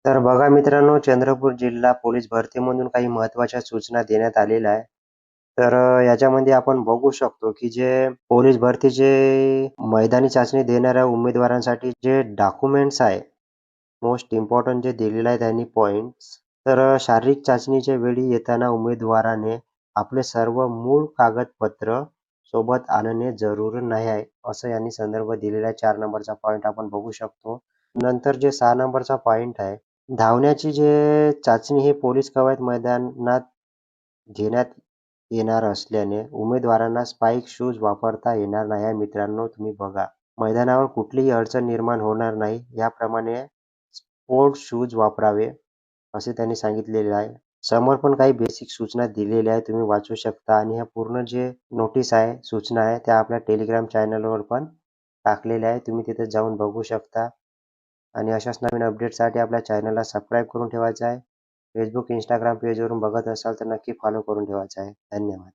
तर बघा मित्रांनो, चंद्रपूर जिल्हा पोलीस भरतीमधून काही महत्त्वाच्या सूचना देण्यात आलेल्या आहे. तर याच्यामध्ये आपण बघू शकतो, की जे पोलीस भरतीचे मैदानी चाचणी देणाऱ्या उमेदवारांसाठी जे डॉक्युमेंट्स आहे, मोस्ट इम्पोर्टंट जे दिलेलं आहे त्यांनी पॉइंट्स. तर शारीरिक चाचणीच्या वेळी येताना उमेदवाराने आपले सर्व मूळ कागदपत्र सोबत आणणे जरूरी नाही आहे, असं यांनी संदर्भ दिलेला आहे. 4 नंबरचा पॉइंट आपण बघू शकतो. नंतर जे 6 नंबरचा पॉइंट आहे, धावण्याची जे चाचणी ही पोलीस कवायत मैदानात घेण्यात येणार असल्याने उमेदवारांना स्पाइक शूज वापरता येणार नाही आहे मित्रांनो, तुम्ही बघा. मैदानावर कुठलीही अडचण निर्माण होणार नाही याप्रमाणे स्पोर्ट्स शूज वापरावे, असे त्यांनी सांगितलेले आहे. समोर पण काही बेसिक सूचना दिलेल्या आहेत, तुम्ही वाचू शकता आणि ह्या पूर्ण जे नोटीस आहे, सूचना आहे, त्या आपल्या टेलिग्राम चॅनलवर पण टाकलेल्या आहेत. तुम्ही तिथे जाऊन बघू शकता. आणि अशाच नवीन अपडेटसाठी आपल्या चॅनलला सबस्क्राईब करून ठेवायचं आहे. Facebook, Instagram पेजवरून बघत असाल तर नक्की फॉलो करून ठेवायचं आहे. धन्यवाद.